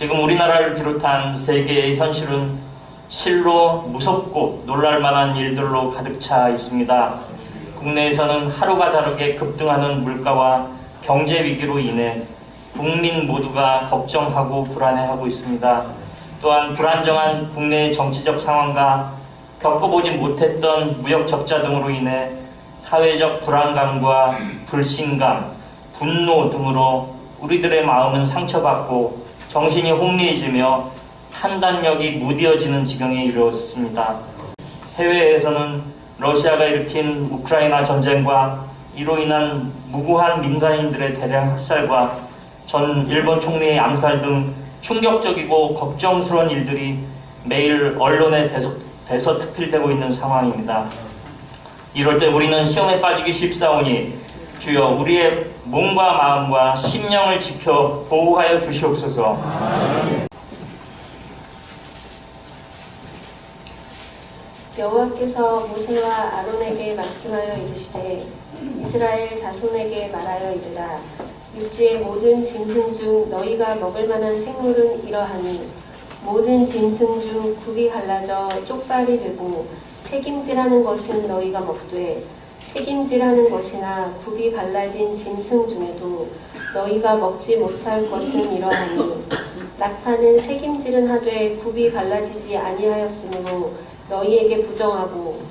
지금 우리나라를 비롯한 세계의 현실은 실로 무섭고 놀랄만한 일들로 가득 차 있습니다. 국내에서는 하루가 다르게 급등하는 물가와 경제 위기로 인해 국민 모두가 걱정하고 불안해하고 있습니다. 또한 불안정한 국내의 정치적 상황과 겪어보지 못했던 무역 적자 등으로 인해 사회적 불안감과 불신감, 분노 등으로 우리들의 마음은 상처받고 정신이 혼미해지며 판단력이 무뎌지는 지경에 이르렀습니다. 해외에서는 러시아가 일으킨 우크라이나 전쟁과 이로 인한 무고한 민간인들의 대량 학살과 전 일본 총리의 암살 등 충격적이고 걱정스러운 일들이 매일 언론에 대서특필되고 있는 상황입니다. 이럴 때 우리는 시험에 빠지기 쉽사오니 주여 우리의 몸과 마음과 심령을 지켜 보호하여 주시옵소서. 여호와께서 모세와 아론에게 말씀하여 이르시되 이스라엘 자손에게 말하여 이르라. 육지의 모든 짐승 중 너희가 먹을 만한 생물은 이러하니 모든 짐승 중 굽이 갈라져 쪽발이 되고 새김질하는 것은 너희가 먹되 새김질하는 것이나 굽이 갈라진 짐승 중에도 너희가 먹지 못할 것은 이러하니 낙타는 새김질은 하되 굽이 갈라지지 아니하였으므로 너희에게 부정하고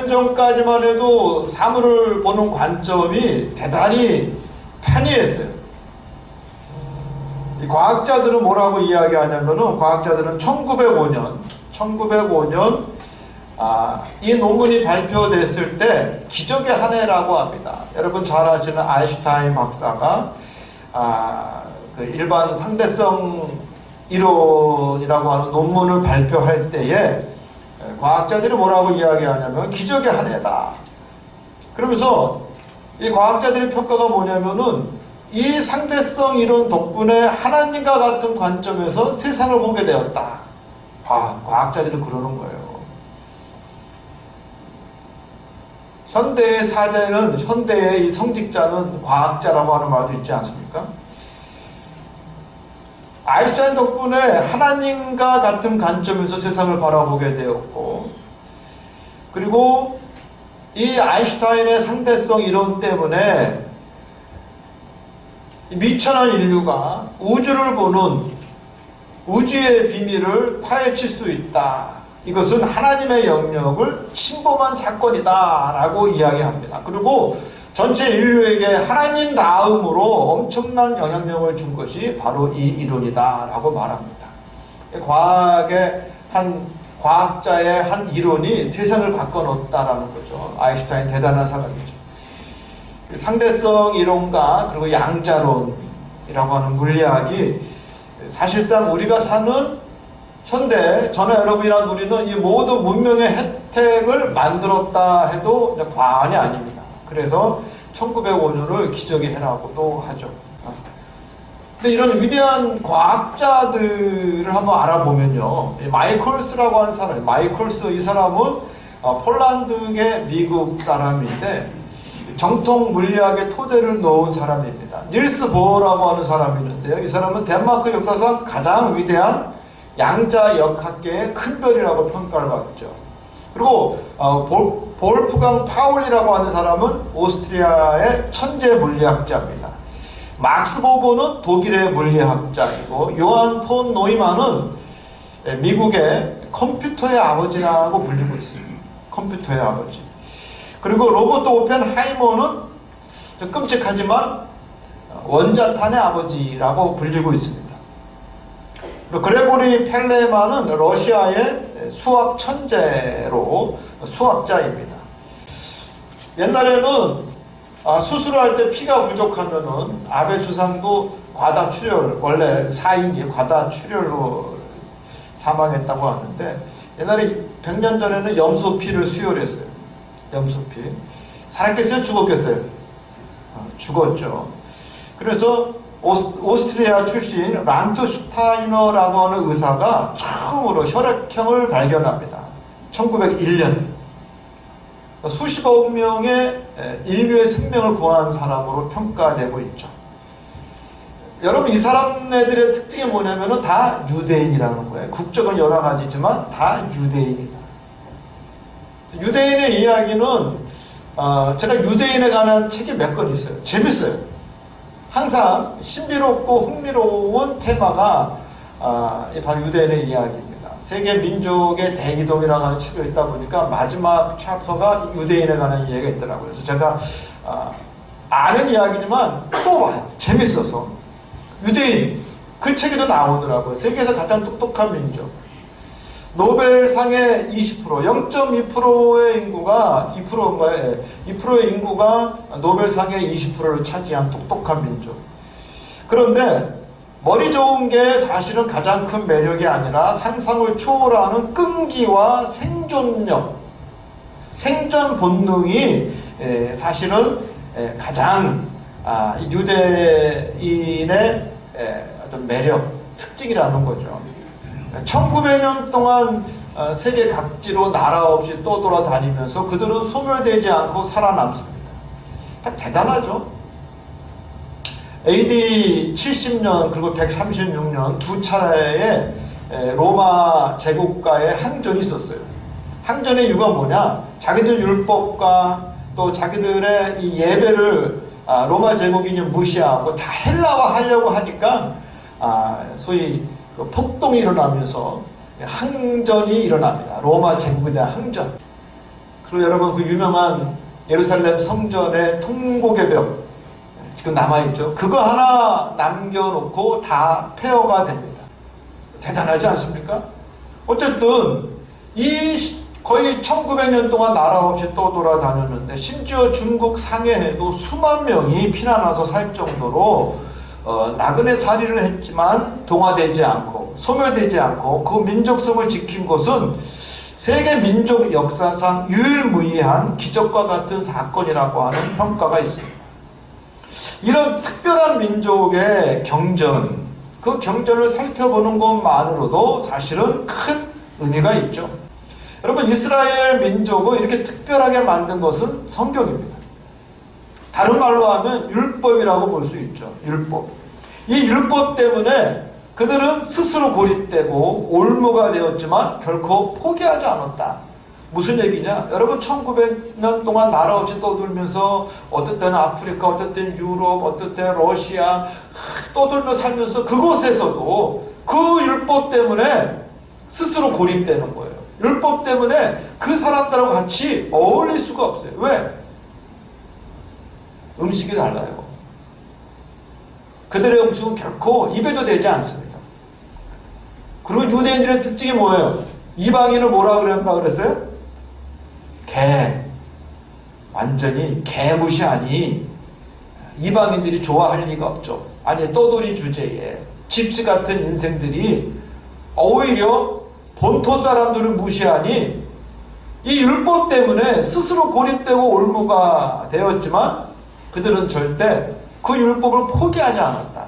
전까지만 해도 사물을 보는 관점이 대단히 편리했어요. 이 과학자들은 뭐라고 이야기하냐면은, 과학자들은 1905년 이 논문이 발표됐을 때 기적의 한 해라고 합니다. 여러분 잘 아시는 아인슈타인 박사가 그 일반 상대성 이론이라고 하는 논문을 발표할 때에 과학자들이 뭐라고 이야기하냐면 기적의 한 해다. 그러면서 이 과학자들의 평가가 뭐냐면은 이 상대성 이론 덕분에 하나님과 같은 관점에서 세상을 보게 되었다. 과학자들이 그러는 거예요. 현대의 사자는, 현대의 이 성직자는 과학자라고 하는 말도 있지 않습니까? 아인슈타인 덕분에 하나님과 같은 관점에서 세상을 바라보게 되었고, 그리고 이 아인슈타인의 상대성 이론 때문에 미천한 인류가 우주를 보는 우주의 비밀을 파헤칠 수 있다. 이것은 하나님의 영역을 침범한 사건이다 라고 이야기합니다. 그리고 전체 인류에게 하나님 다음으로 엄청난 영향력을 준 것이 바로 이 이론이다 라고 말합니다. 과학자의 한 이론이 세상을 바꿔놓았다라는 거죠. 아인슈타인 대단한 사람이죠. 상대성 이론과 그리고 양자론이라고 하는 물리학이 사실상 우리가 사는 현대 전화연합이라는 우리는 이 모든 문명의 혜택을 만들었다 해도 과언이 아닙니다. 그래서 1905년을 기적의 해라고도 하죠. 근데 이런 위대한 과학자들을 한번 알아보면요, 마이콜스라고 하는 사람, 이 사람은 폴란드계 미국 사람인데 정통 물리학의 토대를 놓은 사람입니다. 닐스 보어라고 하는 사람이 있는데요, 이 사람은 덴마크 역사상 가장 위대한 양자 역학계의 큰 별이라고 평가를 받죠. 그리고 볼프강 파울이라고 하는 사람은 오스트리아의 천재 물리학자입니다. 막스 보버는 독일의 물리학자이고, 요한 폰 노이만은 미국의 컴퓨터의 아버지라고 불리고 있습니다. 컴퓨터의 아버지. 그리고 로버트 오펜하이머는 끔찍하지만 원자탄의 아버지라고 불리고 있습니다. 그레고리 펠레만은 러시아의 수학 천재로 수학자입니다. 옛날에는 수술을 할 때 피가 부족하면은 아베 수상도 과다출혈, 원래 사인이 과다출혈로 사망했다고 하는데, 옛날에 100년 전에는 염소피를 수혈했어요. 염소피. 살았겠어요? 죽었겠어요? 죽었죠. 그래서 오스트리아 출신 란트슈타이너라고 하는 의사가 처음으로 혈액형을 발견합니다. 1901년. 수십억 명의 인류의 생명을 구한 사람으로 평가되고 있죠. 여러분, 이 사람네들의 특징이 뭐냐면은 다 유대인이라는 거예요. 국적은 여러 가지지만 다 유대인이다. 유대인의 이야기는 제가 유대인에 관한 책이 몇 권 있어요. 재밌어요. 항상 신비롭고 흥미로운 테마가 바로 유대인의 이야기입니다. 세계 민족의 대이동이라고 하는 책을 읽다 보니까 마지막 챕터가 유대인에 관한 이야기가 있더라고요. 그래서 제가 아는 이야기지만 또 봐요. 재밌어서. 유대인, 그 책에도 나오더라고요. 세계에서 가장 똑똑한 민족. 노벨상의 20%, 0.2%의 인구가, 2%의 인구가 노벨상의 20%를 차지한 똑똑한 민족. 그런데 머리 좋은 게 사실은 가장 큰 매력이 아니라 상상을 초월하는 끈기와 생존력, 생존 본능이 사실은 가장 유대인의 어떤 매력, 특징이라는 거죠. 1900년 동안 세계 각지로 나라 없이 떠돌아다니면서 그들은 소멸되지 않고 살아남습니다. 대단하죠. AD 70년 그리고 136년 두 차례의 로마 제국과의 항전이 있었어요. 항전의 이유가 뭐냐? 자기들 율법과 또 자기들의 이 예배를 로마 제국인이 무시하고 다 헬라화 하려고 하니까 소위 그 폭동이 일어나면서 항전이 일어납니다. 로마 제국에 대한 항전. 그리고 여러분 그 유명한 예루살렘 성전의 통곡의 벽, 지금 남아있죠. 그거 하나 남겨놓고 다 폐허가 됩니다. 대단하지 않습니까? 어쨌든 거의 1900년 동안 나라 없이 떠돌아다녔는데 심지어 중국 상해에도 수만 명이 피난와서 살 정도로 나그네 살이를 했지만 동화되지 않고 소멸되지 않고 그 민족성을 지킨 것은 세계 민족 역사상 유일무이한 기적과 같은 사건이라고 하는 평가가 있습니다. 이런 특별한 민족의 경전, 그 경전을 살펴보는 것만으로도 사실은 큰 의미가 있죠. 여러분, 이스라엘 민족을 이렇게 특별하게 만든 것은 성경입니다. 다른 말로 하면 율법이라고 볼 수 있죠. 율법. 이 율법 때문에 그들은 스스로 고립되고 올무가 되었지만 결코 포기하지 않았다. 무슨 얘기냐? 여러분, 1900년 동안 나라 없이 떠돌면서 어떨 때는 아프리카, 어떨 때는 유럽, 어떨 때는 러시아 떠돌며 살면서 그곳에서도 그 율법 때문에 스스로 고립되는 거예요. 율법 때문에 그 사람들하고 같이 어울릴 수가 없어요. 왜? 음식이 달라요. 그들의 음식은 결코 입에도 되지 않습니다. 그리고 유대인들의 특징이 뭐예요? 이방인을 뭐라 그랬어요? 개. 완전히 개무시하니 이방인들이 좋아할 리가 없죠. 아니, 떠돌이 주제에 집시 같은 인생들이 오히려 본토 사람들을 무시하니 이 율법 때문에 스스로 고립되고 올무가 되었지만 그들은 절대 그 율법을 포기하지 않았다.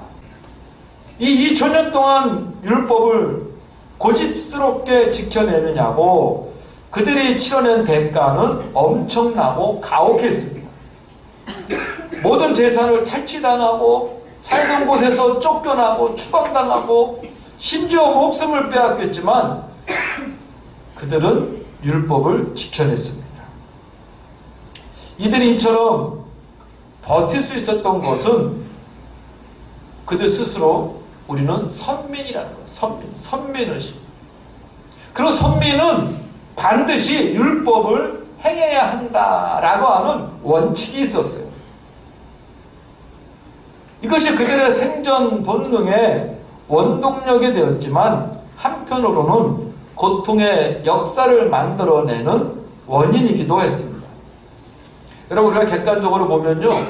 이 2000년 동안 율법을 고집스럽게 지켜내느냐고 그들이 치러낸 대가는 엄청나고 가혹했습니다. 모든 재산을 탈취당하고 살던 곳에서 쫓겨나고 추방당하고 심지어 목숨을 빼앗겼지만 그들은 율법을 지켜냈습니다. 이들이 이처럼 버틸 수 있었던 것은 그들 스스로 우리는 선민이라는 거예요. 선민의식. 그리고 선민은 반드시 율법을 행해야 한다라고 하는 원칙이 있었어요. 이것이 그들의 생존 본능의 원동력이 되었지만 한편으로는 고통의 역사를 만들어내는 원인이기도 했습니다. 여러분, 우리가 객관적으로 보면요,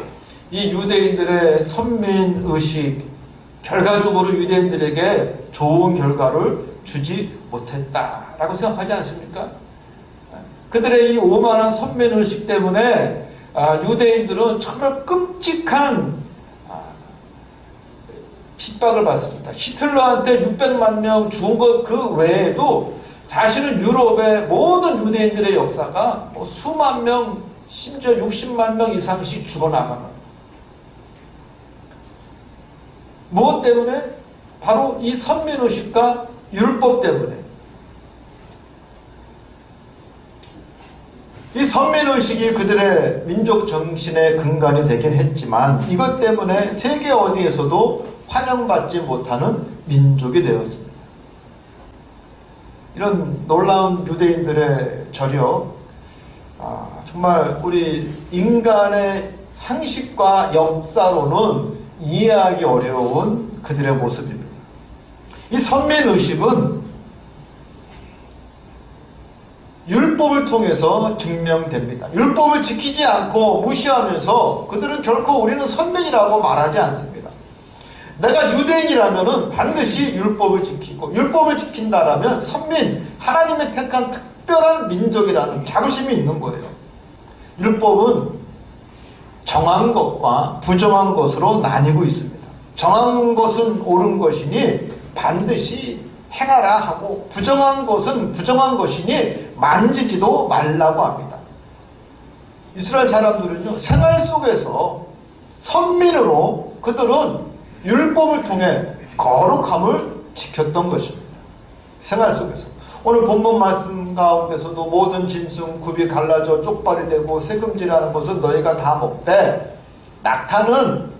이 유대인들의 선민의식 결과적으로 유대인들에게 좋은 결과를 주지 못했다라고 생각하지 않습니까? 그들의 이 오만한 선민의식 때문에 유대인들은 정말 끔찍한 핍박을 받습니다. 히틀러한테 600만 명 죽은 것 그 외에도 사실은 유럽의 모든 유대인들의 역사가 수만 명, 심지어 60만 명 이상씩 죽어나가는. 무엇 때문에? 바로 이 선민의식과 율법 때문에. 이 선민의식이 그들의 민족 정신의 근간이 되긴 했지만 이것 때문에 세계 어디에서도 환영받지 못하는 민족이 되었습니다. 이런 놀라운 유대인들의 저력, 정말 우리 인간의 상식과 역사로는 이해하기 어려운 그들의 모습입니다. 이 선민의식은 율법을 통해서 증명됩니다. 율법을 지키지 않고 무시하면서 그들은 결코 우리는 선민이라고 말하지 않습니다. 내가 유대인이라면 반드시 율법을 지키고 율법을 지킨다라면 선민, 하나님의 택한 특별한 민족이라는 자부심이 있는 거예요. 율법은 정한 것과 부정한 것으로 나뉘고 있습니다. 정한 것은 옳은 것이니 반드시 행하라 하고 부정한 것은 부정한 것이니 만지지도 말라고 합니다. 이스라엘 사람들은요, 생활 속에서 선민으로 그들은 율법을 통해 거룩함을 지켰던 것입니다. 생활 속에서. 오늘 본문 말씀 가운데서도 모든 짐승 굽이 갈라져 쪽발이 되고 새금질하는 것은 너희가 다 먹되 낙타는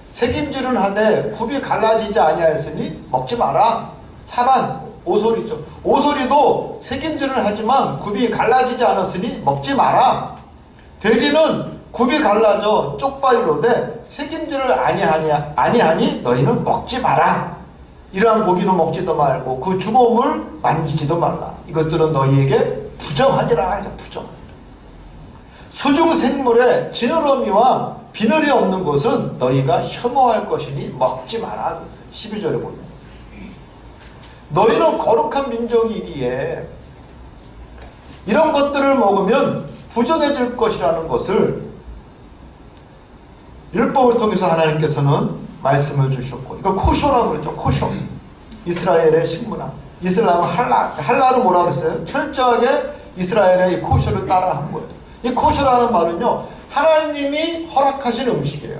새김질은 하되 굽이 갈라지지 아니하였으니 먹지 마라. 사반, 오소리죠. 오소리도 새김질은 하지만 굽이 갈라지지 않았으니 먹지 마라. 돼지는 굽이 갈라져 쪽발이로되 새김질을 아니하니 너희는 먹지 마라. 이러한 고기는 먹지도 말고 그 주범을 만지지도 말라. 이것들은 너희에게 부정하니라. 부정. 수중 생물에 지느러미와 비늘이 없는 것은 너희가 혐오할 것이니 먹지 마라. 12절에 보면 너희는 거룩한 민족이기에 이런 것들을 먹으면 부정해질 것이라는 것을 율법을 통해서 하나님께서는 말씀을 주셨고, 이거 코쇼라고 그러죠. 코쇼. 이스라엘의 식문화. 이슬람은 할랄은 뭐라고 그랬어요? 철저하게 이스라엘의 이 코쇼를 따라한 거예요. 이 코쇼라는 말은요, 하나님이 허락하신 음식이에요.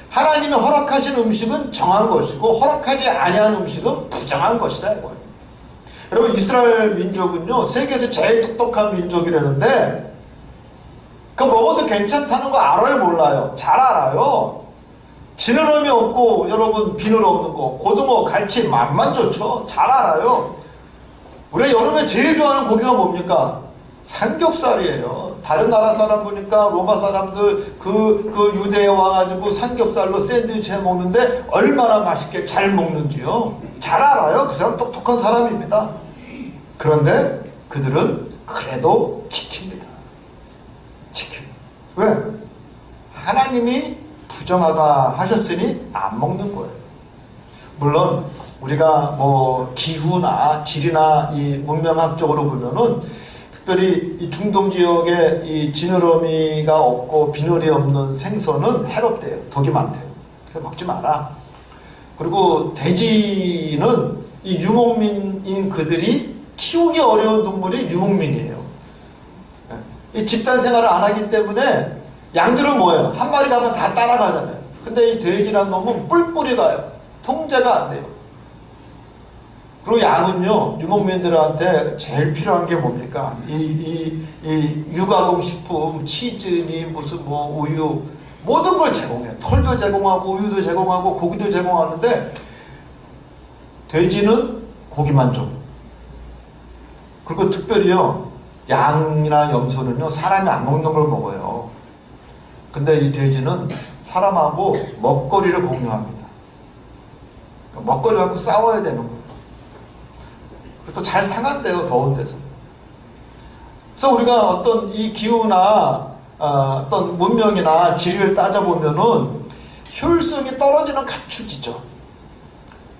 하나님이 허락하신 음식은 정한 것이고 허락하지 아니한 음식은 부정한 것이다 이거예요. 여러분, 이스라엘 민족은요, 세계에서 제일 똑똑한 민족이라는데 그거 먹어도 괜찮다는 거 알아요, 몰라요? 잘 알아요. 지느러미 없고 여러분 비늘 없는 거, 고등어, 갈치 맛만 좋죠. 잘 알아요. 우리가 여름에 제일 좋아하는 고기가 뭡니까? 삼겹살이에요. 다른 나라 사람 보니까 로마 사람들 그 유대에 와가지고 삼겹살로 샌드위치 해 먹는데 얼마나 맛있게 잘 먹는지요. 잘 알아요. 그 사람 똑똑한 사람입니다. 그런데 그들은 그래도 지킵니다. 왜? 하나님이 부정하다 하셨으니 안 먹는 거예요. 물론 우리가 뭐 기후나 질이나 이 문명학적으로 보면은 특별히 이 중동 지역에 이 지느러미가 없고 비늘이 없는 생선은 해롭대요. 독이 많대요. 그래서 먹지 마라. 그리고 돼지는 이 유목민인 그들이 키우기 어려운 동물이 유목민이에요. 이 집단 생활을 안 하기 때문에 양들은 뭐예요? 한 마리 가면 다 따라가잖아요. 근데 이 돼지란 놈은 뿔뿔이 가요. 통제가 안 돼요. 그리고 양은요, 유목민들한테 제일 필요한 게 뭡니까? 이 유가공 식품, 치즈니 무슨 뭐 우유, 모든 걸 제공해요. 털도 제공하고 우유도 제공하고 고기도 제공하는데 돼지는 고기만 줘. 그리고 특별히요, 양이나 염소는요, 사람이 안 먹는 걸 먹어요. 근데 이 돼지는 사람하고 먹거리를 공유합니다. 먹거리 갖고 싸워야 되는 거예요. 또 잘 상한대요, 더운 데서. 그래서 우리가 어떤 이 기후나 어떤 문명이나 지리를 따져보면은 효율성이 떨어지는 가축이죠.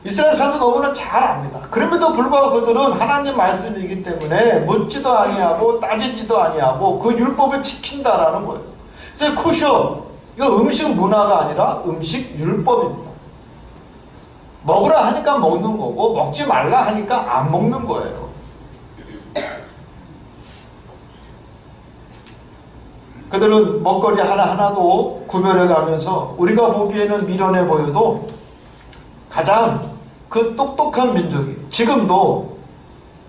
이스라엘 사람도 너무나 잘 압니다. 그럼에도 불구하고 그들은 하나님 말씀이기 때문에 묻지도 아니하고 따지지도 아니하고 그 율법을 지킨다라는 거예요. 그래서 코쇼, 이거 음식 문화가 아니라 음식 율법입니다. 먹으라 하니까 먹는 거고 먹지 말라 하니까 안 먹는 거예요. 그들은 먹거리 하나하나도 구별해 가면서 우리가 보기에는 미련해 보여도 가장 그 똑똑한 민족이 지금도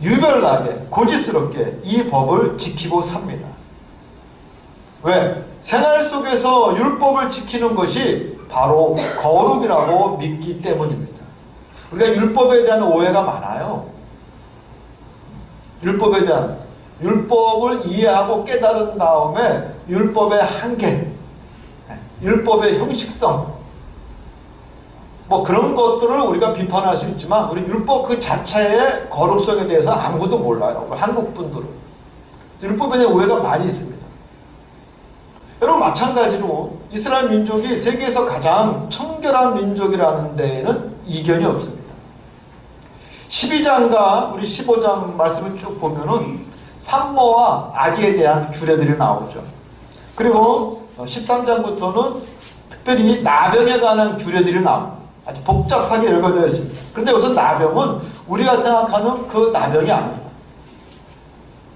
유별나게 고집스럽게 이 법을 지키고 삽니다. 왜? 생활 속에서 율법을 지키는 것이 바로 거룩이라고 믿기 때문입니다. 우리가 율법에 대한 오해가 많아요. 율법을 이해하고 깨달은 다음에 율법의 한계, 율법의 형식성, 뭐 그런 것들을 우리가 비판할 수 있지만 우리 율법 그 자체의 거룩성에 대해서 아무것도 몰라요. 한국 분들은. 율법에 대한 오해가 많이 있습니다. 여러분, 마찬가지로 이스라엘 민족이 세계에서 가장 청결한 민족이라는 데에는 이견이 없습니다. 12장과 우리 15장 말씀을 쭉 보면은 산모와 아기에 대한 규례들이 나오죠. 그리고 13장부터는 특별히 나병에 관한 규례들이 나옵니다. 아주 복잡하게 열거되어 있습니다. 그런데 우선 나병은 우리가 생각하는 그 나병이 아닙니다.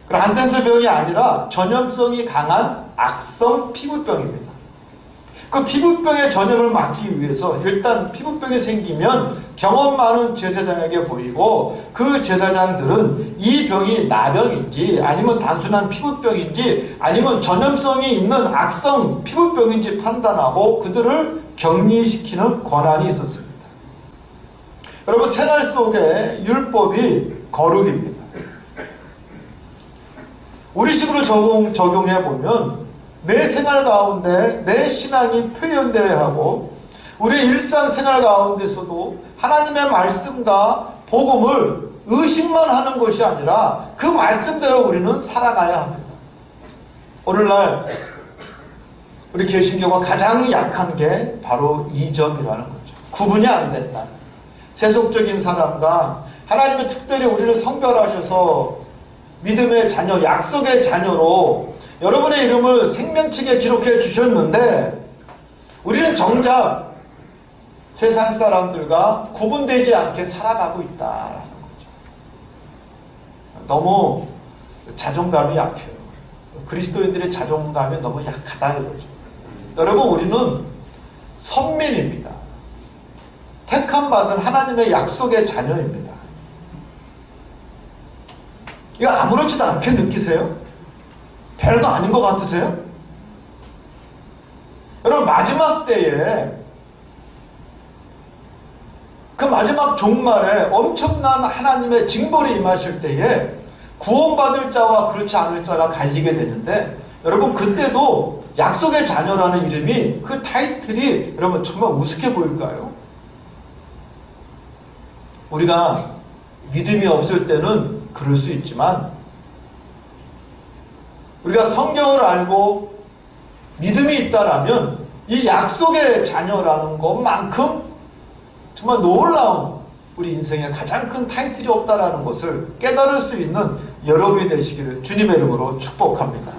그럼 한센스병이 아니라 전염성이 강한 악성 피부병입니다. 그 피부병의 전염을 막기 위해서 일단 피부병이 생기면 경험 많은 제사장에게 보이고 그 제사장들은 이 병이 나병인지 아니면 단순한 피부병인지 아니면 전염성이 있는 악성 피부병인지 판단하고 그들을 격리시키는 권한이 있었습니다. 여러분, 생활 속에 율법이 거룩입니다. 우리식으로 적용해 보면 내 생활 가운데 내 신앙이 표현되어야 하고 우리 일상생활 가운데서도 하나님의 말씀과 복음을 의식만 하는 것이 아니라 그 말씀대로 우리는 살아가야 합니다. 오늘날 우리 개신교가 가장 약한 게 바로 이 점이라는 거죠. 구분이 안 된다. 세속적인 사람과 하나님이 특별히 우리를 선별하셔서 믿음의 자녀, 약속의 자녀로 여러분의 이름을 생명책에 기록해 주셨는데 우리는 정작 세상 사람들과 구분되지 않게 살아가고 있다라는 거죠. 너무 자존감이 약해요. 그리스도인들의 자존감이 너무 약하다 이거죠. 여러분, 우리는 선민입니다. 택함받은 하나님의 약속의 자녀입니다. 이거 아무렇지도 않게 느끼세요? 별거 아닌 것 같으세요? 여러분, 마지막 때에 그 마지막 종말에 엄청난 하나님의 징벌이 임하실 때에 구원받을 자와 그렇지 않을 자가 갈리게 되는데 여러분, 그때도 약속의 자녀라는 이름이, 그 타이틀이 여러분 정말 우습게 보일까요? 우리가 믿음이 없을 때는 그럴 수 있지만 우리가 성경을 알고 믿음이 있다라면 이 약속의 자녀라는 것만큼 정말 놀라운 우리 인생의 가장 큰 타이틀이 없다라는 것을 깨달을 수 있는 여러분이 되시기를 주님의 이름으로 축복합니다.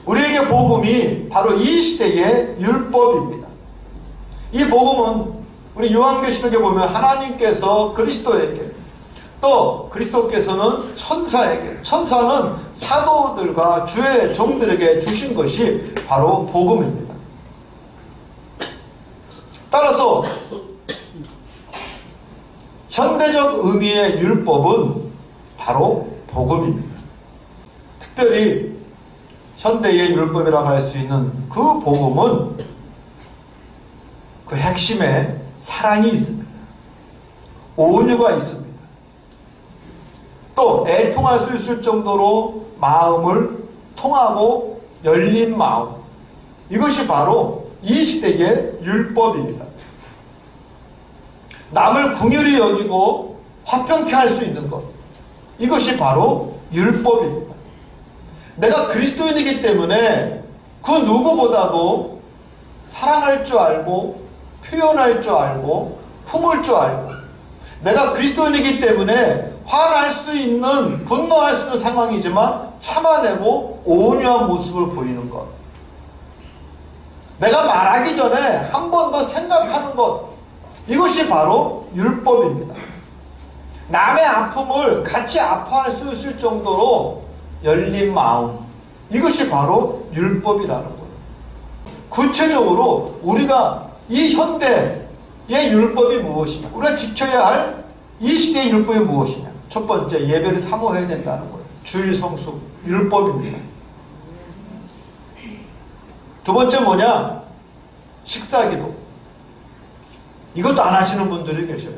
우리에게 복음이 바로 이 시대의 율법입니다. 이 복음은 우리 요한계시록에 보면 하나님께서 그리스도에게, 또 그리스도께서는 천사에게, 천사는 사도들과 주의 종들에게 주신 것이 바로 복음입니다. 따라서 현대적 의미의 율법은 바로 복음입니다. 특별히 현대의 율법이라고 할 수 있는 그 복음은 그 핵심에 사랑이 있습니다. 온유가 있습니다. 또 애통할 수 있을 정도로 마음을 통하고 열린 마음, 이것이 바로 이 시대의 율법입니다. 남을 긍휼히 여기고 화평케 할 수 있는 것, 이것이 바로 율법입니다. 내가 그리스도인이기 때문에 그 누구보다도 사랑할 줄 알고 표현할 줄 알고 품을 줄 알고, 내가 그리스도인이기 때문에 화날 수 있는, 분노할 수 있는 상황이지만 참아내고 온유한 모습을 보이는 것, 내가 말하기 전에 한 번 더 생각하는 것, 이것이 바로 율법입니다. 남의 아픔을 같이 아파할 수 있을 정도로 열린 마음, 이것이 바로 율법이라는 거예요. 구체적으로 우리가 이 현대의 율법이 무엇이냐, 우리가 지켜야 할 이 시대의 율법이 무엇이냐. 첫 번째, 예배를 사모해야 된다는 거예요. 주일 성수, 율법입니다. 두 번째 뭐냐? 식사기도. 이것도 안 하시는 분들이 계셔요.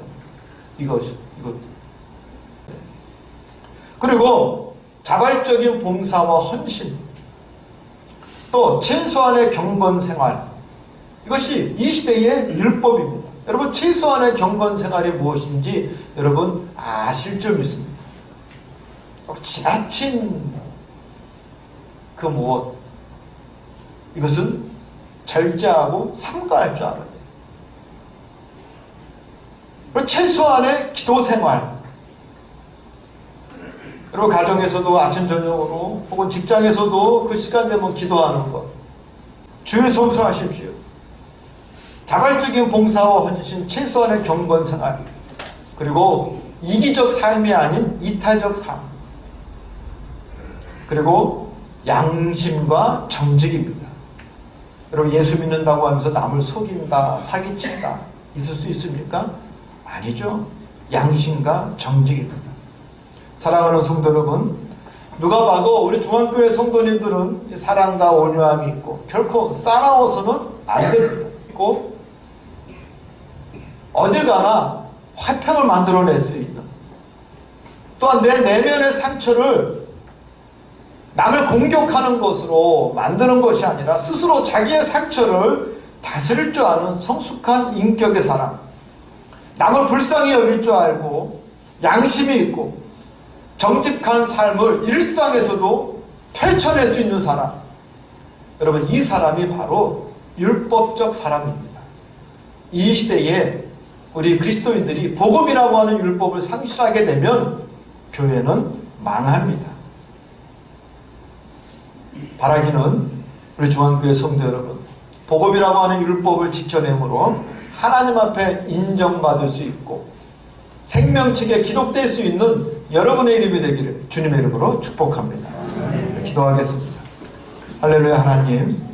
이것도. 그리고 자발적인 봉사와 헌신, 또 최소한의 경건생활, 이것이 이 시대의 율법입니다. 여러분, 최소한의 경건생활이 무엇인지 여러분 아실 줄 믿습니다. 지나친 그 무엇, 이것은 절제하고 삼가할 줄 알아야 돼요. 그리고 최소한의 기도생활, 여러분 가정에서도 아침 저녁으로 혹은 직장에서도 그 시간 되면 기도하는 것, 주일 성수하십시오. 자발적인 봉사와 헌신, 최소한의 경건생활, 그리고 이기적 삶이 아닌 이타적 삶, 그리고 양심과 정직입니다. 여러분, 예수 믿는다고 하면서 남을 속인다, 사기친다 있을 수 있습니까? 아니죠. 양심과 정직입니다. 사랑하는 성도 여러분, 누가 봐도 우리 중앙교회 성도님들은 사랑과 온유함이 있고 결코 싸나워서는 안 됩니다. 있고 어딜 가나 화평을 만들어낼 수 있는, 또한 내 내면의 상처를 남을 공격하는 것으로 만드는 것이 아니라 스스로 자기의 상처를 다스릴 줄 아는 성숙한 인격의 사람, 남을 불쌍히 여길 줄 알고 양심이 있고 정직한 삶을 일상에서도 펼쳐낼 수 있는 사람, 여러분 이 사람이 바로 율법적 사람입니다. 이 시대에 우리 그리스도인들이 복음이라고 하는 율법을 상실하게 되면 교회는 망합니다. 바라기는 우리 중앙교회 성도 여러분, 복음이라고 하는 율법을 지켜내므로 하나님 앞에 인정받을 수 있고 생명책에 기록될 수 있는 여러분의 이름이 되기를 주님의 이름으로 축복합니다. 기도하겠습니다. 할렐루야. 하나님,